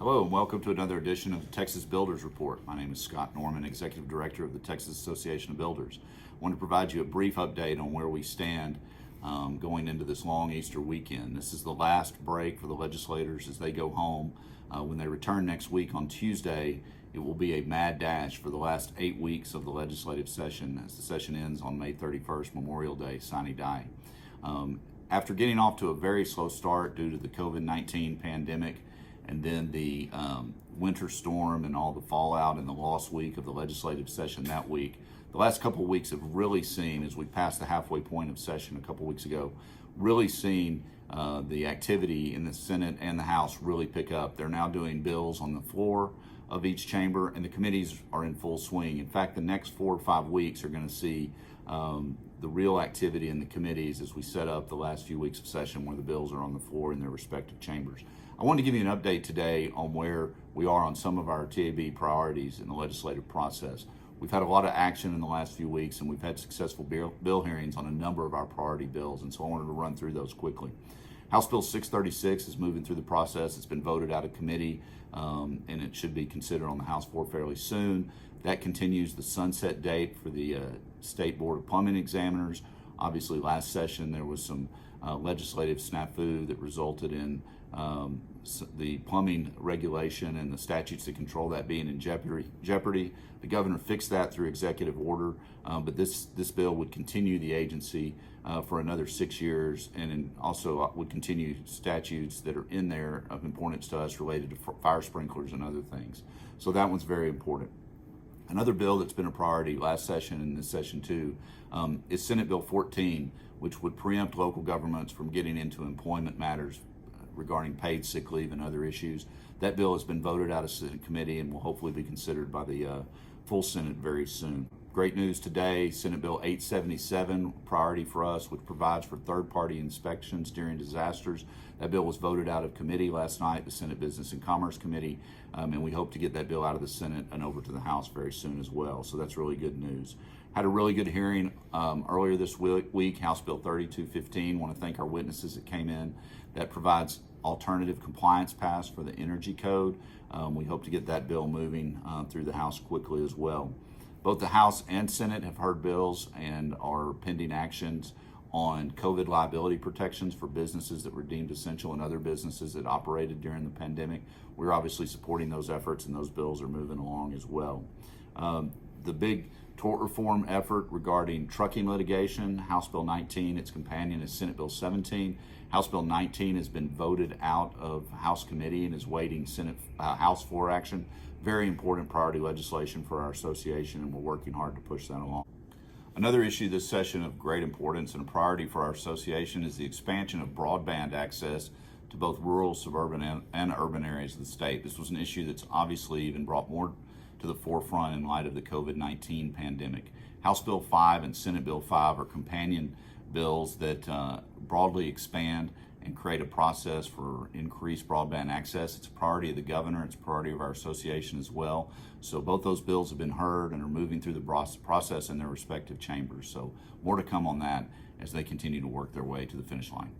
Hello and welcome to another edition of the Texas Builders Report. My name is Scott Norman, Executive Director of the Texas Association of Builders. I want to provide you a brief update on where we stand going into this long Easter weekend. This is the last break for the legislators as they go home. When they return next week on Tuesday, it will be a mad dash for the last 8 weeks of the legislative session as the session ends on May 31st, Memorial Day, sine die. After getting off to a very slow start due to the COVID-19 pandemic, and then the winter storm and all the fallout in the lost week of the legislative session that week. The last couple of weeks have really seen, as we passed the halfway point of session a couple of weeks ago, really seen the activity in the Senate and the House really pick up. They're now doing bills on the floor of each chamber, and the committees are in full swing. In fact, the next 4 or 5 weeks are going to see the real activity in the committees as we set up the last few weeks of session where the bills are on the floor in their respective chambers. I wanted to give you an update today on where we are on some of our TAB priorities in the legislative process. We've had a lot of action in the last few weeks, and we've had successful bill hearings on a number of our priority bills, and so I wanted to run through those quickly. House Bill 636 is moving through the process. It's been voted out of committee, and it should be considered on the House floor fairly soon. That continues the sunset date for the State Board of Plumbing Examiners. Obviously, last session there was some legislative snafu that resulted in the plumbing regulation and the statutes that control that being in jeopardy. The governor fixed that through executive order, but this bill would continue the agency for another 6 years, and also would continue statutes that are in there of importance to us related to fire sprinklers and other things. So that one's very important. Another bill that's been a priority last session and this session too is Senate Bill 14, which would preempt local governments from getting into employment matters regarding paid sick leave and other issues. That bill has been voted out of Senate committee and will hopefully be considered by the full Senate very soon. Great news today, Senate Bill 877, priority for us, which provides for third-party inspections during disasters. That bill was voted out of committee last night, the Senate Business and Commerce Committee, and we hope to get that bill out of the Senate and over to the House very soon as well. So that's really good news. Had a really good hearing earlier this week, House Bill 3215. Want to thank our witnesses that came in. That provides alternative compliance paths for the energy code. We hope to get that bill moving through the House quickly as well. Both the House and Senate have heard bills and are pending actions on COVID liability protections for businesses that were deemed essential and other businesses that operated during the pandemic. We're obviously supporting those efforts, and those bills are moving along as well. The big tort reform effort regarding trucking litigation, House Bill 19, its companion is Senate Bill 17. House Bill 19 has been voted out of House committee and is waiting House floor action. Very important priority legislation for our association, and we're working hard to push that along. Another issue this session of great importance and a priority for our association is the expansion of broadband access to both rural, suburban, and urban areas of the state. This was an issue that's obviously even brought more to the forefront in light of the COVID-19 pandemic. House Bill 5 and Senate Bill 5 are companion bills that broadly expand and create a process for increased broadband access. It's a priority of the governor, it's a priority of our association as well. So both those bills have been heard and are moving through the process in their respective chambers. So more to come on that as they continue to work their way to the finish line.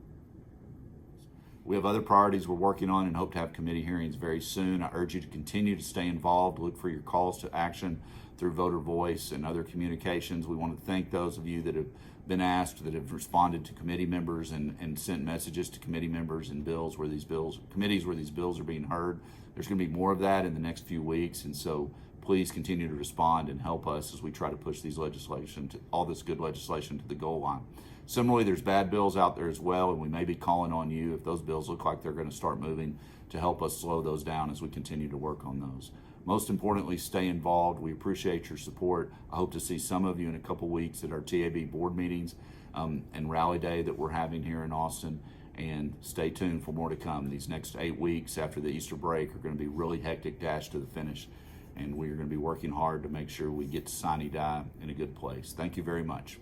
We have other priorities we're working on and hope to have committee hearings very soon. I urge you to continue to stay involved. Look for your calls to action through voter voice and other communications. We want to thank those of you that have been asked, that have responded to committee members and sent messages to committee members and committees where these bills are being heard. There's going to be more of that in the next few weeks, and so please continue to respond and help us as we try to push all this good legislation to the goal line. Similarly, there's bad bills out there as well, and we may be calling on you if those bills look like they're going to start moving to help us slow those down as we continue to work on those. Most importantly, stay involved. We appreciate your support. I hope to see some of you in a couple weeks at our TAB board meetings and rally day that we're having here in Austin. And stay tuned for more to come. These next 8 weeks after the Easter break are going to be really hectic dash to the finish. And we're going to be working hard to make sure we get to sine die in a good place. Thank you very much.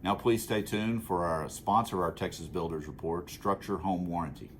Now please stay tuned for our sponsor of our Texas Builders Report, Structure Home Warranty.